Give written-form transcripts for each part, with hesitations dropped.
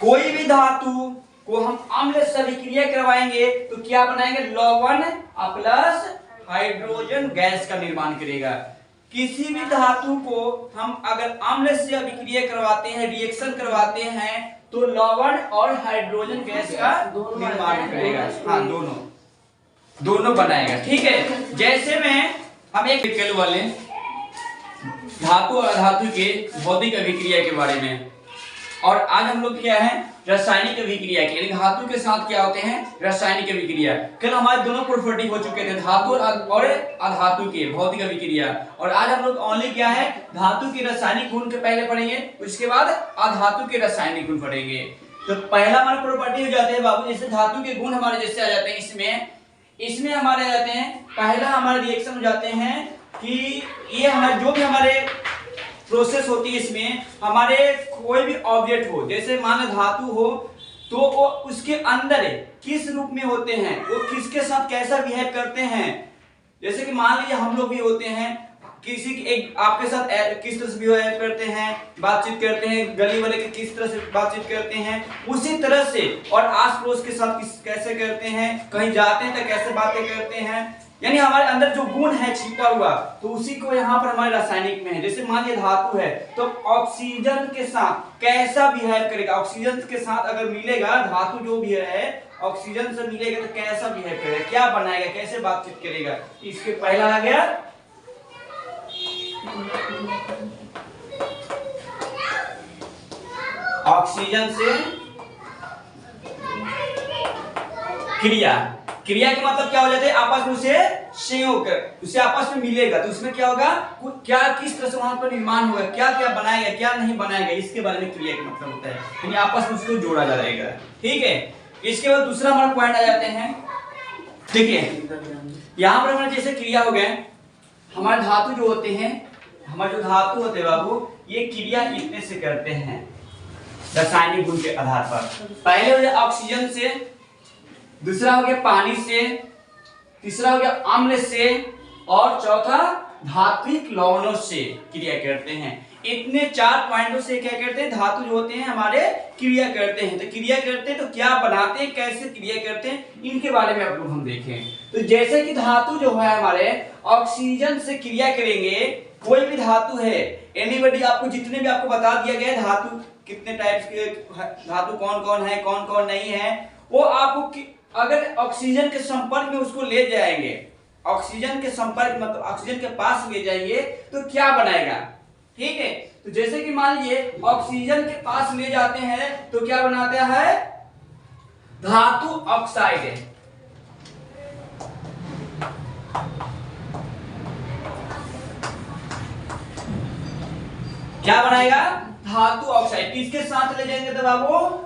कोई भी धातु को हम अम्ल से अभिक्रिया करवाएंगे तो क्या बनाएंगे, लवण प्लस हाइड्रोजन गैस का निर्माण करेगा। किसी भी धातु को हम अगर अम्ल से अभिक्रिया करवाते हैं, रिएक्शन करवाते हैं, तो लवण और हाइड्रोजन गैस का निर्माण करेगा। हाँ, दोनों बनाएगा। ठीक है, जैसे में हम एक केमिकल वाले धातु और अधातु के भौतिक अभिक्रिया के बारे में, और आज हम लोग क्या है, रासायनिक अभिक्रिया के, यानी धातु के साथ क्या होते हैं, रासायनिक अभिक्रिया। कल हमारे दोनों प्रॉपर्टी हो चुके थे, धातु और अधातु के भौतिक अभिक्रिया, और आज हम लोग ओनली क्या है, धातु के रासायनिक गुण के पहले पढ़ेंगे, उसके बाद अधातु के रासायनिक गुण पढ़ेंगे। तो पहला हमारा प्रॉपर्टी हो जाते हैं बाबू, जैसे धातु के गुण हमारे जैसे आ जाते हैं, इसमें हमारे आ जाते हैं, पहला हमारे रिएक्शन हो जाते हैं कि ये हमारे जो भी हमारे प्रोसेस होती है, इसमें हमारे कोई भी ऑब्जेक्ट हो, जैसे मान लो धातु हो, तो वो उसके अंदर किस रूप में होते हैं, वो किसके साथ कैसा बिहेव करते हैं। जैसे कि मान लीजिए हम लोग भी होते हैं, किसी एक आपके साथ किस तरह से बिहेव करते हैं, बातचीत करते हैं, गली वाले के किस तरह से बातचीत करते हैं, उसी तरह से और आस पड़ोस के साथ कैसे करते हैं, कहीं जाते हैं तो कैसे बातें करते हैं, यानी हमारे अंदर जो गुण है छिपा हुआ, तो उसी को यहाँ पर हमारे रासायनिक में है। जैसे मान लीजिए धातु है, तो ऑक्सीजन के साथ कैसा बिहेव करेगा, ऑक्सीजन के साथ अगर मिलेगा, धातु जो भी है ऑक्सीजन से मिलेगा तो कैसा बिहेव करेगा, क्या बनाएगा, कैसे बातचीत करेगा। इसके पहला आ गया ऑक्सीजन से क्रिया के मतलब क्या हो जाते हैं, आपस में उसे संयोग कर, उसे आपस में मिलेगा, तो उसमें क्या होगा, क्या किस तरह से वहां पर निर्माण होगा, क्या क्या बनाएगा, क्या नहीं बनाएगा, इसके बारे में क्रिया का मतलब होता है, यानी आपस में उसको जोड़ा जाएगा। ठीक है, इसके बाद दूसरा हमारा पॉइंट आ जाते हैं। ठीक है, यहाँ पर हमारे जैसे क्रिया हो गए, हमारे धातु जो होते हैं, हमारे जो धातु होते हैं बाबू, ये क्रिया इतने से करते हैं रासायनिक गुण के आधार पर। पहले हो गया ऑक्सीजन से, दूसरा हो गया पानी से, तीसरा हो गया अम्ल से, और चौथा धात्विक लवणों से क्रिया करते हैं। इतने 4 पॉइंटों से क्या करते हैं, धातु जो होते हैं हमारे क्रिया करते हैं। तो क्रिया करते हैं तो क्या बनाते हैं, कैसे क्रिया करते हैं, इनके बारे में आप लोग हम देखें। तो जैसे कि धातु जो है हमारे ऑक्सीजन से क्रिया करेंगे, कोई भी धातु है, एनीबॉडी, आपको जितने भी आपको बता दिया गया धातु कितने टाइप्स के, धातु कौन कौन है, कौन कौन नहीं है, वो आपको अगर ऑक्सीजन के संपर्क में उसको ले जाएंगे, ऑक्सीजन के संपर्क मतलब ऑक्सीजन के पास ले जाएंगे, तो क्या बनाएगा। ठीक है, तो जैसे कि मान लीजिए ऑक्सीजन के पास ले जाते हैं तो क्या बनाता है, धातु ऑक्साइड। क्या बनाएगा, धातु ऑक्साइड। किसके साथ ले जाएंगे तो बाबू,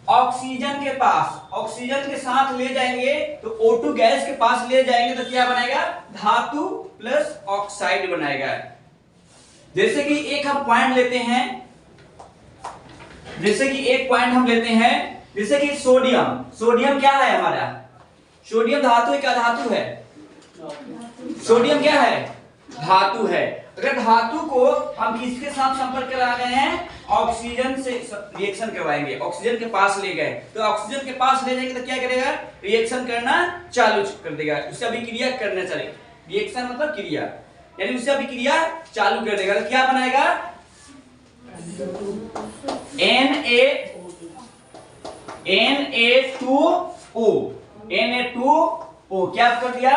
ऑक्सीजन के पास, ऑक्सीजन के साथ ले जाएंगे तो O2 गैस के पास ले जाएंगे तो क्या बनाएगा, धातु प्लस ऑक्साइड बनाएगा। जैसे कि एक हम पॉइंट लेते हैं, जैसे कि एक पॉइंट हम लेते हैं, जैसे कि सोडियम। सोडियम क्या है हमारा, सोडियम धातु है, क्या धातु है, सोडियम क्या है, धातु है। अगर धातु को हम किसके साथ संपर्क करा रहे हैं, ऑक्सीजन से रिएक्शन करवाएंगे, ऑक्सीजन के पास ले गए, तो ऑक्सीजन के पास ले जाएंगे तो क्या करेगा, रिएक्शन करना चालू कर देगा, उससे अभिक्रिया करना चलेगा। रिएक्शन मतलब क्रिया, यानी उससे अभिक्रिया चालू कर देगा, तो क्या बनाएगा, Na2O, क्या कर दिया,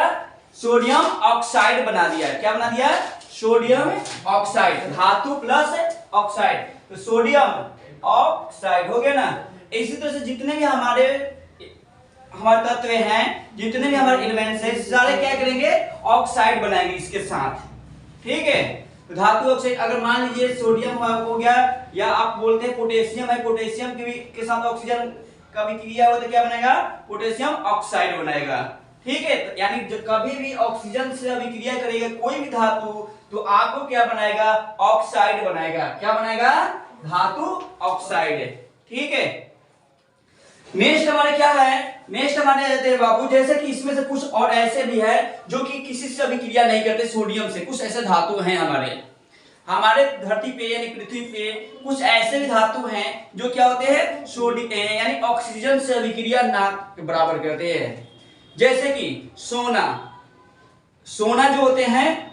सोडियम ऑक्साइड बना दिया। क्या बना दिया, सोडियम ऑक्साइड, धातु प्लस ऑक्साइड, तो सोडियम ऑक्साइड हो गया ना। इसी तरह से जितने भी हमारे तत्व हैं, जितने भी हमारे एलिमेंट्स हैं, सारे क्या करेंगे, ऑक्साइड बनाएंगे इसके साथ। ठीक है, तो धातु ऑक्साइड, अगर मान लीजिए सोडियम हो गया, या आप बोलते हैं पोटेशियम है, पोटेशियम के साथ ऑक्सीजन का भी क्रिया हो तो क्या बनेगा, पोटेशियम ऑक्साइड बनाएगा। ठीक है, तो यानी जब कभी भी ऑक्सीजन से अभिक्रिया करेगा कोई भी धातु, तो आपको क्या बनाएगा, ऑक्साइड बनाएगा। क्या बनाएगा, धातु ऑक्साइड। ठीक है, नेक्स्ट हमारे क्या है, नेक्स्ट हमारे रहते हैं बाबू, जैसे कि इसमें से कुछ और ऐसे भी है जो कि किसी से अभिक्रिया नहीं करते, सोडियम से कुछ ऐसे धातु हैं हमारे, हमारे धरती पे यानी पृथ्वी पे कुछ ऐसे भी धातु हैं जो क्या होते हैं सोडियम यानी ऑक्सीजन से अभिक्रिया ना के बराबर करते हैं। जैसे कि सोना जो होते हैं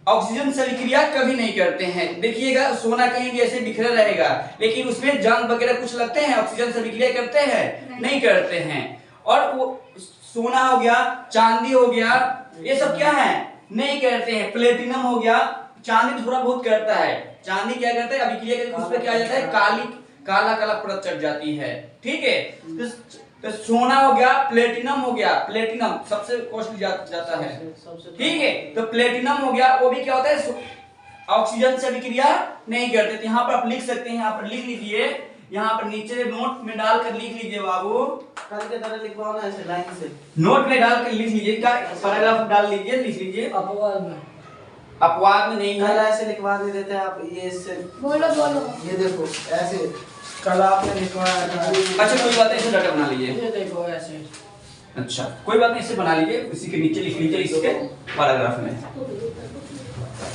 ऑक्सीजन से अभिक्रिया कभी नहीं करते हैं। देखिएगा सोना कहीं भी ऐसे बिखरा रहेगा, लेकिन उसमें जंग वगैरह कुछ लगते हैं, ऑक्सीजन से अभिक्रिया करते हैं नहीं करते हैं। और वो सोना हो गया, चांदी हो गया, ये सब क्या है नहीं करते हैं। प्लेटिनम हो गया, चांदी थोड़ा बहुत करता है। चांदी क्या करता है अभिक्रिया करके उस पर क्या आ जाता है काला परत चढ़ जाती है। ठीक है, तो सोना हो गया, प्लेटिनम हो गया, प्लेटिनम सबसे कॉस्टली जाता है। ठीक है, तो प्लेटिनम हो गया, वो भी क्या होता है ऑक्सीजन से अभिक्रिया नहीं करते। तो यहाँ पर आप लिख सकते हैं, यहाँ पर लिख लीजिए, यहाँ पर नीचे नोट में डालकर लिख लीजिए बाबू, कल के तरह लिखवाओ ना ऐसे लाइन से, नोट में डालकर लिख लीजिए, क्या पैराग्राफ डाल लीजिए, लिख लीजिए। अपवाद में नहीं कल है, ऐसे लिखवा नहीं देते आप, ये इससे बोलो ये देखो ऐसे कल आपने लिखवाया था। अच्छा कोई बात नहीं, इसे डाटा बना लीजिए। ये देखो ऐसे, अच्छा कोई बात नहीं, इसे बना लीजिए, इसी के नीचे लिख लीजिए इसके पैराग्राफ में।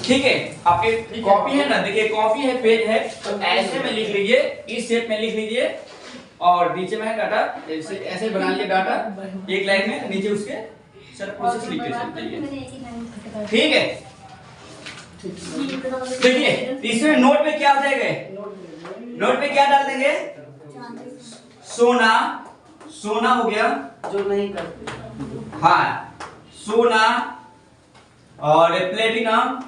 ठीक है, आपके कॉपी है ना, देखिए कॉपी है, पेज है, तो ऐसे में लिख लीजिए, इस शेप में लिख लीजिए और नीचे में है डाटा, ऐसे बना लीजिए डाटा एक लाइन में, नीचे उसके सर प्रोसेस लिख के चल जाइए। ठीक है, देखिए इसमें नोट में क्या हो जाएगा, नोट में क्या डाल देंगे, सोना हो गया जो नहीं करते, हाँ सोना और प्लेटिनम,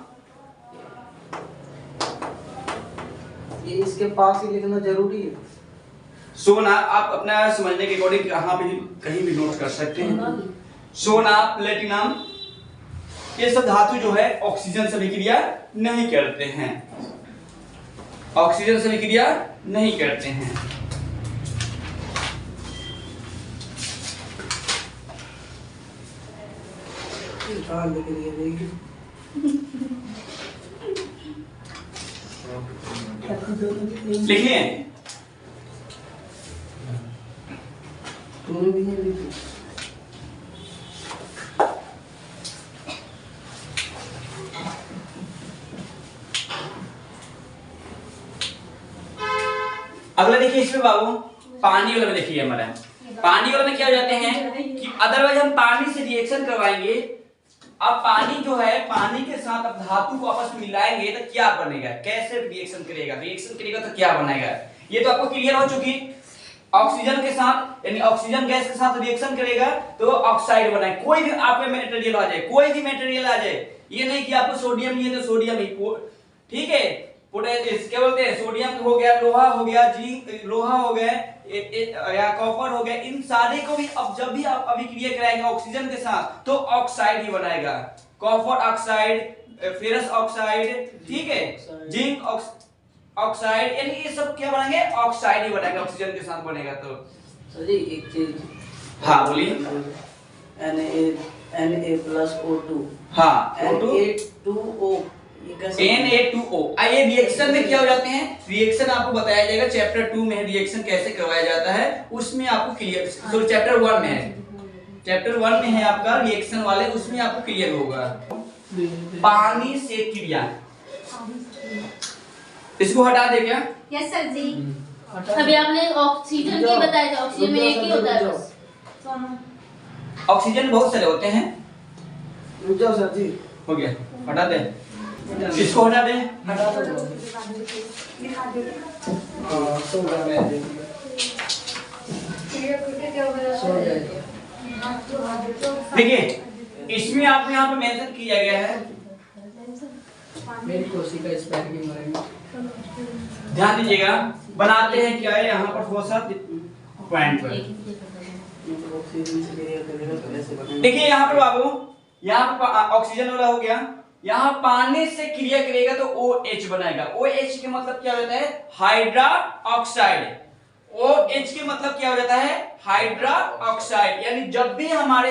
ये इसके पास ही लिखना जरूरी है। सोना आप अपना समझने के अकॉर्डिंग कहाँ भी कहीं भी नोट कर सकते हैं। सोना प्लेटिनम ये सब धातु जो है ऑक्सीजन से अभिक्रिया नहीं करते हैं, ऑक्सीजन से अभिक्रिया नहीं करते हैं। लिखिए, तूने भी नहीं लिखी। अगला देखिए इसमें बाबू, पानी वाले में देखिए हमारा, पानी वाले में क्या हो जाते हैं कि अदरवाइज हम पानी से रिएक्शन करवाएंगे। अब पानी जो है, पानी के साथ अब धातु को आपस में मिलाएंगे तो क्या बनेगा, कैसे रिएक्शन करेगा तो क्या बनेगा, ये तो आपको क्लियर हो चुकी। ऑक्सीजन के साथ यानी ऑक्सीजन गैस के साथ रिएक्शन करेगा तो ऑक्साइड बनाएगा। कोई भी आप में मटेरियल आ जाए, कोई भी मटेरियल आ जाए, ये नहीं कि आपको सोडियम ही है तो सोडियम ही, ठीक है, क्या बोलते हैं, सोडियम हो गया, लोहा हो गया, लोहा हो गया या कॉपर हो गया, इन सारे को भी अब जब भी आप अभिक्रिया कराएंगे ऑक्सीजन के साथ तो ऑक्साइड ही बनाएगा। कॉपर ऑक्साइड, फेरस ऑक्साइड, ठीक है, जिंक ऑक्साइड, यानी ये सब क्या बनेंगे ऑक्साइड ही बनेगा, ऑक्सीजन के साथ बनेगा। तो सर जी एक चीज, हाँ बोलिए। Na+O2, हाँ Na2O, Na2O, ये रिएक्शन में क्या हो जाते हैं, रिएक्शन आपको बताया जाएगा चैप्टर 2 में, रिएक्शन कैसे करवाया जाता है उसमें आपको क्लियर, सॉरी चैप्टर 1 में है, चैप्टर 1 में है आपका रिएक्शन वाले, उसमें आपको क्लियर होगा। पानी से क्रिया, इसको हटा दे क्या? यस सर जी। अभी आपने ऑक्सीजन की बताया था, ऑक्सीजन में एक ही होता है बस। ऑक्सीजन बहुत सारे होते हैं। रुक जाओ सर जी, हो गया, हटा दे, इसको हटा दे, हटा दो। देखिए इसमें आपको यहाँ पे मेंशन किया गया है, मेरी कोशिका स्पैटिक मारेंगे, ध्यान दीजिएगा, बनाते हैं क्या है यहाँ पर थोड़ा सा पॉइंट पर। देखिए यहाँ पर बाबू, यहाँ पर ऑक्सीजन वाला हो गया, यहाँ पानी से क्रिया करेगा तो OH बनाएगा। OH के मतलब क्या होता है, हाइड्रा ऑक्साइड। OH के मतलब क्या हो जाता है, हाइड्रा ऑक्साइड। यानी जब भी हमारे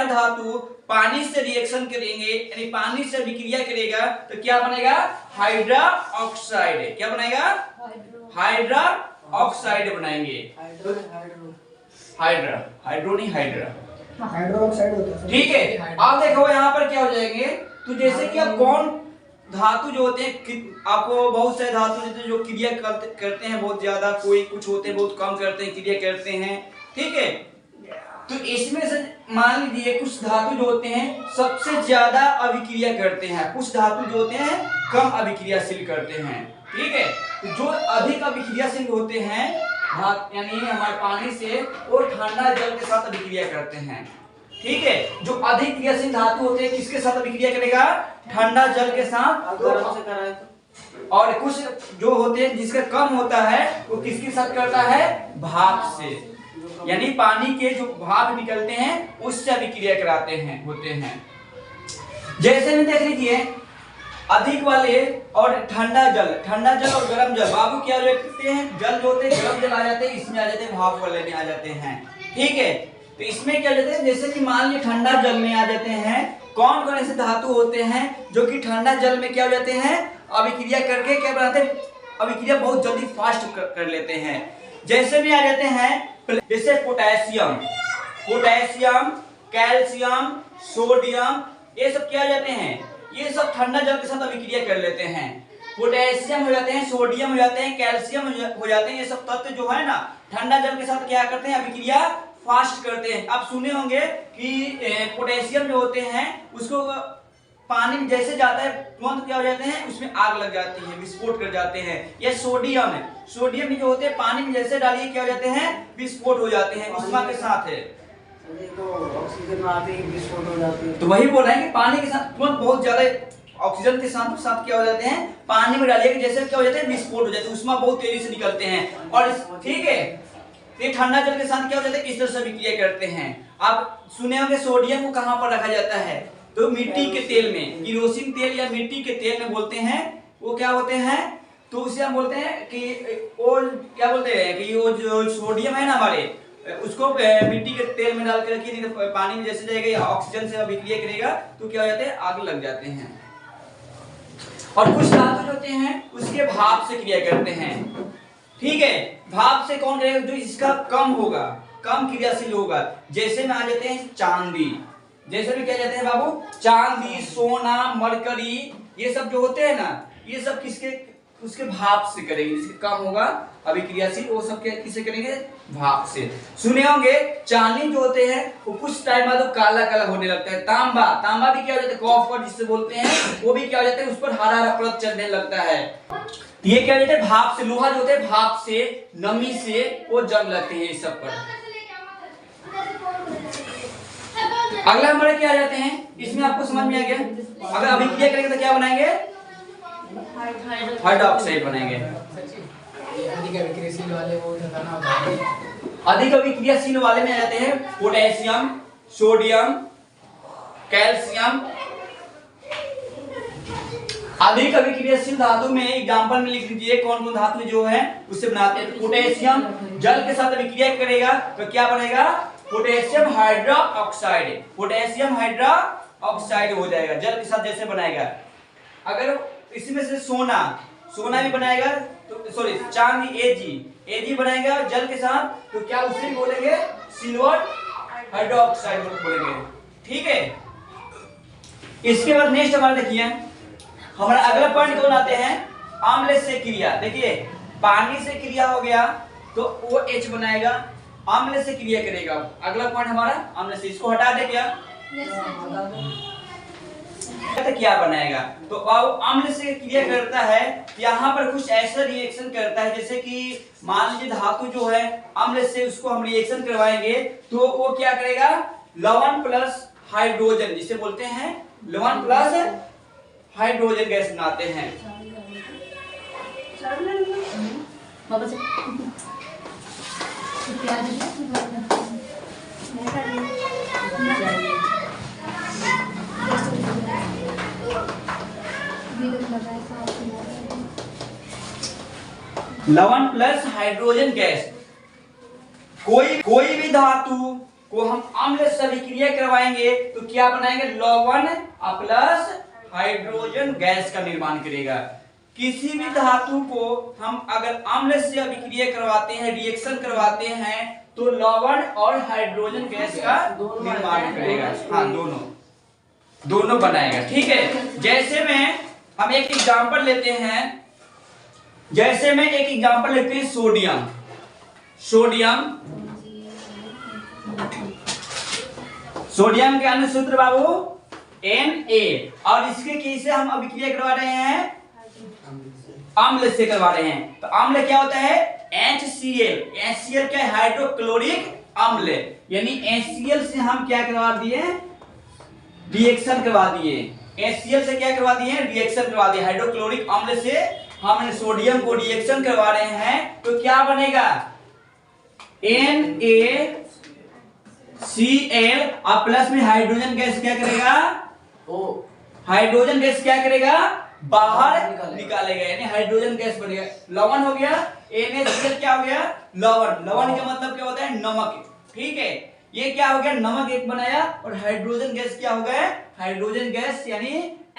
धातु पानी से रिएक्शन करेंगे, यानी पानी से विक्रिया करेगा तो क्या बनेगा, हाइड्रा ऑक्साइड। क्या बनाएगा, हाइड्रा ऑक्साइड बनाएंगे। हाइड्रो नहीं, हाइड्रा हाइड्रोक्साइड होता है। ठीक है, अब देखो यहाँ पर क्या हो जाएंगे, तो जैसे कि अब कौन धातु जो होते हैं, आपको बहुत सारे धातु जो क्रिया करते हैं बहुत ज्यादा, कोई कुछ होते हैं बहुत कम करते हैं, क्रिया करते हैं, ठीक है। तो इसमें से मान लीजिए कुछ धातु जो होते हैं सबसे ज्यादा अभिक्रिया करते हैं, कुछ धातु जो होते हैं कम अभिक्रियाशील करते हैं, ठीक है। तो जो अधिक अभिक्रियाशील होते हैं यानी हमारे पानी से, वो ठंडा जल के साथ अभिक्रिया करते हैं, ठीक है। जो अधिक क्रियाशील धातु होते हैं किसके साथ अभिक्रिया करेगा? ठंडा जल के साथ। और कुछ जो होते हैं जिसका कम होता है वो किसके साथ करता है? भाप से, यानी पानी के जो भाप निकलते हैं उससे अभिक्रिया कराते हैं, होते हैं। जैसे में देख लीजिए अधिक वाले और ठंडा जल और गर्म जल, बाबू क्या करते हैं? जल जो होते हैं गर्म जल आ जाते हैं, इसमें आ जाते हैं, भाप वाले में आ जाते हैं, ठीक है। तो इसमें क्या जाते हैं, जैसे कि मान लीजिए ठंडा जल में आ जाते हैं, कौन कौन ऐसे धातु होते हैं जो कि ठंडा जल में क्या हो जाते हैं? अभिक्रिया करके क्या बनाते हैं? अभिक्रिया बहुत जल्दी फास्ट कर लेते हैं। जैसे भी आ जाते हैं, जैसे पोटेशियम, कैल्शियम, सोडियम, ये सब क्या हो जाते हैं? ये सब ठंडा जल के साथ अभिक्रिया कर लेते हैं। पोटेशियम हो जाते हैं, सोडियम हो जाते हैं, कैल्शियम हो जाते हैं, ये सब तत्व जो है ना ठंडा जल के साथ क्या करते हैं? अभिक्रिया फास्ट करते हैं। आप सुने होंगे कि पोटेशियम जो होते हैं उसको पानी में जैसे जाता है तुरंत क्या हो जाते हैं? उसमें आग लग जाती है, विस्फोट कर जाते हैं। ये सोडियम है, सोडियम जो होते हैं पानी में जैसे डालिए क्या हो जाते हैं? विस्फोट हो जाते हैं, उष्मा के साथ है। तो ऑक्सीजन में आते ही विस्फोट हो जाती है। तो वही बोल रहे हैं कि पानी के साथ तुरंत बहुत ज्यादा ऑक्सीजन के साथ क्या हो जाते हैं? पानी में डालिए जैसे क्या हो जाते हैं? विस्फोट हो जाते हैं, उष्मा बहुत तेजी से निकलते हैं। और ठीक है, ये ठंडा जल के साथ क्या हो जाता है? इस तरह से अभिक्रिया करते हैं। आप सुने होंगे सोडियम को कहां पर रखा जाता है? तो मिट्टी के तेल में, किरोसिन तेल या मिट्टी के तेल में बोलते हैं। वो क्या होते हैं? तो उसे हम बोलते हैं कि वो क्या बोलते हैं कि वो जो सोडियम है ना हमारे, उसको मिट्टी के तेल में डाल के रखिए, नहीं तो पानी में जैसे जाएगा या ऑक्सीजन से अभिक्रिया करेगा तो क्या हो जाते हैं? आग लग जाते हैं। और कुछ धातु होते हैं उसके भाप से क्रिया करते हैं, ठीक है। भाप से कौन करेगा? जो इसका कम होगा, कम क्रियाशील होगा। जैसे में आ जाते हैं चांदी, जैसे में क्या जाते हैं बाबू? चांदी, सोना, मरकरी, ये सब जो होते हैं ना, ये सब किसके? उसके भाप से करेंगे। जिसके कम होगा अभिक्रियाशील वो सब किससे करेंगे? भाप से। सुने होंगे चांदी जो होते हैं वो कुछ टाइम बाद काला काला होने लगता है। तांबा भी क्या हो जाता है? कॉपर जिससे बोलते हैं, वो भी क्या हो जाता है? उस पर हरा हरा परत चढ़ने लगता है। ये क्या होता है? भाप से। लोहा जो होता है भाप से, नमी से वो जम लगते हैं इस सब पर। अगला हमारे क्या आ जाते हैं? इसमें आपको समझ में आ गया? अगर अभिक्रिया करेंगे तो क्या बनाएंगे? हाइड्रोक्साइड बनाएंगे। अधिक अभिक्रियाशील वाले में आ जाते हैं पोटेशियम, सोडियम, कैल्शियम। अधिक अभिक्रियाशील धातु में एग्जांपल में लिख लीजिए कौन कौन धातु जो है उससे बनाते हैं। पोटेशियम जल के साथ अभिक्रिया करेगा तो क्या बनेगा? Potassium hydroxide. पोटेशियम हाइड्रोक्साइड हो जाएगा जल के साथ जैसे बनाएगा। अगर इसमें से सोना भी बनाएगा तो सॉरी चांदी एजी बनाएगा जल के साथ तो क्या उसे भी बोलेंगे? सिल्वर हाइड्रोक्साइड बोलेंगे, ठीक है। इसके बाद नेक्स्ट हमारा देखिए, हमारा अगला पॉइंट कौन आते हैं? आम्ल से क्रिया। देखिए पानी से क्रिया हो गया तो OH बनाएगा, आम्ल से क्रिया करेगा। अगला पॉइंट हमारा आम्ल से, इसको हटा दे क्या? तो क्या बनाएगा? तो अम्ल से क्रिया करता है, यहाँ पर कुछ ऐसा रिएक्शन करता है जैसे कि मान लीजिए धातु जो है अम्ल से उसको हम रिएक्शन करवाएंगे तो वो क्या करेगा? लवण प्लस हाइड्रोजन जिसे बोलते हैं लवण प्लस हाइड्रोजन गैस बनाते हैं। लवण प्लस हाइड्रोजन गैस, कोई भी धातु को हम अम्ल से अभिक्रिया करवाएंगे तो क्या बनाएंगे? लवण प्लस हाइड्रोजन गैस का निर्माण करेगा। किसी भी धातु को हम अगर अम्ल से अभिक्रिया करवाते हैं, रिएक्शन करवाते हैं तो लवण और हाइड्रोजन गैस का निर्माण करेगा। हाँ दोनों बनाएगा, ठीक है। जैसे में हम एक एग्जांपल लेते हैं, जैसे में एक एग्जांपल लेते हैं सोडियम। सोडियम के अन्य सूत्र बाबू Na, और इसके कैसे हम अभिक्रिया करवा रहे हैं, अम्ल से करवा रहे हैं। तो अम्ल क्या होता है, HCl। HCl क्या है, हाइड्रोक्लोरिक अम्ल, यानी HCl से हम क्या करवा दिए, रिएक्शन करवा दिए। HCl से क्या करवा दिए, रिएक्शन करवा दिए। हाइड्रोक्लोरिक अम्ल से हमने सोडियम को रिएक्शन करवा रहे हैं, तो क्या बनेगा, NaCl, और प्लस में हाइड्रोजन गैस क्या करेगा, हाइड्रोजन गैस क्या करेगा, बाहर निकालेगा, यानी हाइड्रोजन गैस बनेगा। लवण हो गया, NaCl क्या हो गया, लवण। लवण का मतलब क्या होता है, नमक। ठीक है, ये क्या हो गया, नमक एक बनाया, और हाइड्रोजन गैस क्या हो गया, हाइड्रोजन गैस यानी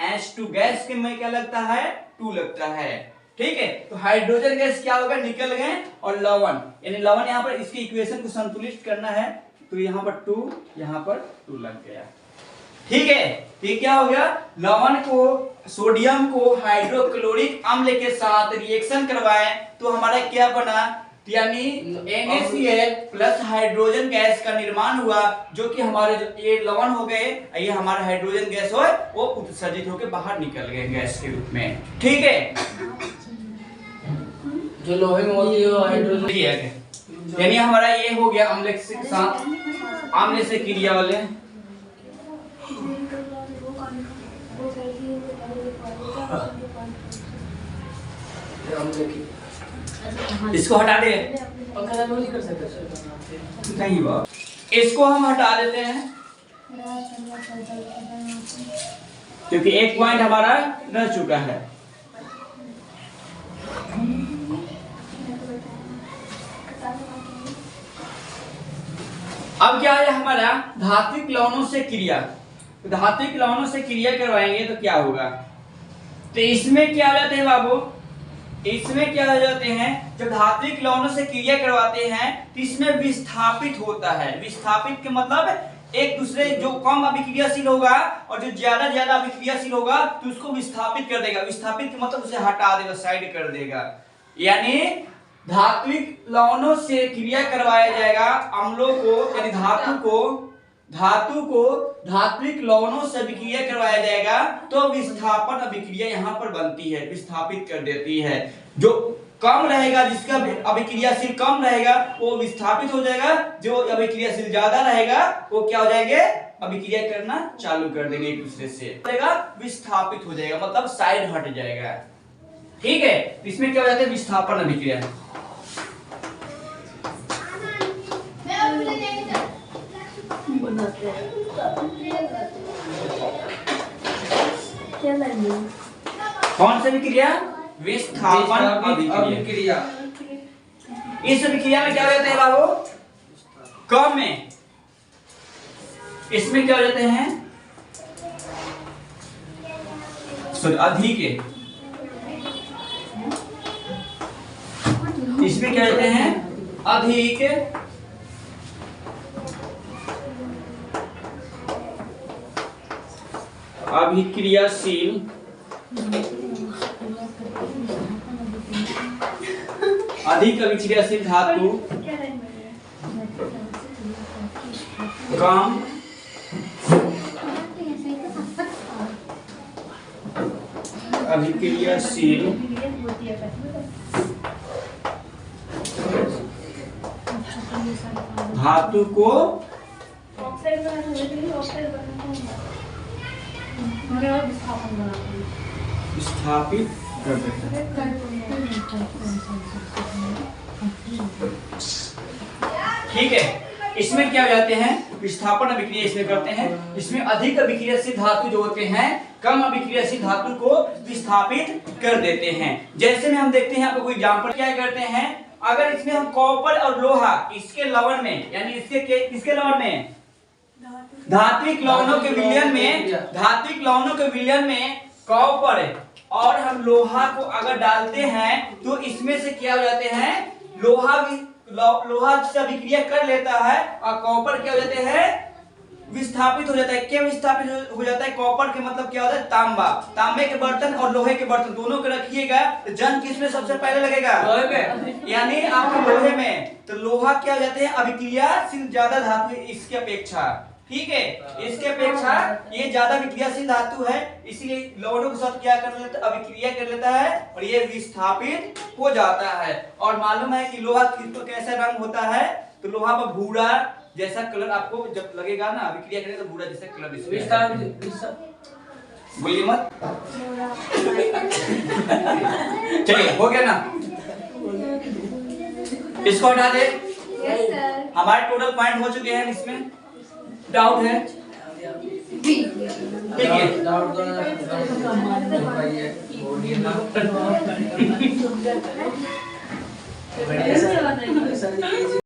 H2 गैस के में क्या लगता है, 2 लगता है। ठीक है, तो हाइड्रोजन गैस क्या होगा, निकल गए, और लवण, यानी लवण यहाँ पर इसकी इक्वेशन को संतुलित करना है, तो यहाँ पर 2, यहाँ पर 2 लग गया। ठीक है, ये क्या हो गया, लवण को, सोडियम को हाइड्रोक्लोरिक अम्ल के साथ रिएक्शन करवाए, तो हमारा क्या बना, यानी NaCl प्लस हाइड्रोजन गैस का निर्माण हुआ, जो कि हमारे ये लवण हो गए, ये हमारे हाइड्रोजन गैस हो, वो उत्सर्जित होकर बाहर निकल गए गैस के रूप में। ठीक है, जो लोहे में होती है वो हाइड्रोजन है, यानी हमारा ये हो गया अम्ल के साथ, अम्ल से क्रिया वाले। इसको हटा दे, नहीं कर सकते, नहीं बात, इसको हम हटा देते हैं, क्योंकि एक पॉइंट हमारा रह चुका है। अब क्या है हमारा, धात्विक लवणों से क्रिया। तो धात्विक लवणों से क्रिया करवाएंगे तो क्या होगा, तो इसमें क्या हो जाते हैं बाबू, इसमें क्या हो जाते हैं, जब धात्विक लवणों से क्रिया करवाते हैं तो इसमें विस्थापित होता है। विस्थापित के मतलब एक दूसरे, जो कम अभिक्रियाशील होगा और जो ज्यादा अभिक्रियाशील होगा तो उसको विस्थापित कर देगा। विस्थापित के मतलब उसे हटा देगा, साइड कर देगा। यानी धात्विक लवणों से क्रिया करवाया जाएगा अम्लों को, यानी धातु को धात्विक लवणों से अभिक्रिया करवाया जाएगा, तो विस्थापन अभिक्रिया यहाँ पर बनती है, विस्थापित कर देती है। जो कम रहेगा, जिसका अभिक्रियाशील कम रहेगा वो विस्थापित हो जाएगा, जो अभिक्रियाशील ज्यादा रहेगा वो क्या हो जाएंगे, अभिक्रिया करना चालू कर देंगे एक दूसरे से, विस्थापित हो जाएगा, मतलब साइड हट जाएगा। ठीक है, इसमें क्या हो जाता है, विस्थापन अभिक्रिया। कौन सी अभिक्रिया, विस्थापन अभिक्रिया। इस अभिक्रिया में क्या हो जाते हैं बाबू, कम में, इसमें क्या हो जाते हैं, अधिक है, इसमें क्या होते हैं, अधिक अभिक्रियाशील धातु कम अभिक्रियाशील धातु को विस्थापित कर देता है। ठीक है, इसमें क्या हो जाते हैं, विस्थापन अभिक्रिया इसमें करते हैं। इसमें अधिक अभिक्रियाशील धातु जो होते हैं कम अभिक्रियाशील धातु को विस्थापित कर देते हैं। जैसे में हम देखते हैं, आपको कोई एग्जांपल क्या करते हैं, अगर इसमें हम कॉपर और लोहा इसके लवण में, यानी इसके लवण में धात्विक लवणों के विलयन में कॉपर और हम लोहा को अगर डालते हैं तो इसमें से क्या हो जाते हैं, लोहा से अभिक्रिया कर लेता है और कॉपर क्या हो जाते हैं, विस्थापित हो जाता है। क्या विस्थापित हो जाता है? कॉपर के मतलब क्या होता है? तांबा। तांबे के बर्तन और लोहे के बर्तन दोनों को रखिएगा तो जंग किसमें सबसे पहले लगेगा? लोहे में। यानी आपके लोहे में। तो लोहा क्या हो जाते हैं? अभिक्रियाशील ज्यादा धातु है इसकी अपेक्षा। ठीक है, इसके अपेक्षा ये ज्यादा विक्रियाशील धातु है, इसीलिए लवणों के साथ क्या कर लेता? अभिक्रिया कर लेता है और ये विस्थापित हो जाता है। और मालूम है कि लोहा किस पर कैसा रंग होता है? तो लोहा पर भूरा जैसा कलर आपको जब लगेगा ना, अभिक्रिया करेगा तो भूरा जैसा कलर इसमें। बोलिए मत। चलिए, हो गया ना? इसको हटा दे। हमारे टोटल पॉइंट हो चुके हैं। इसमें डाउट है? ठीक है।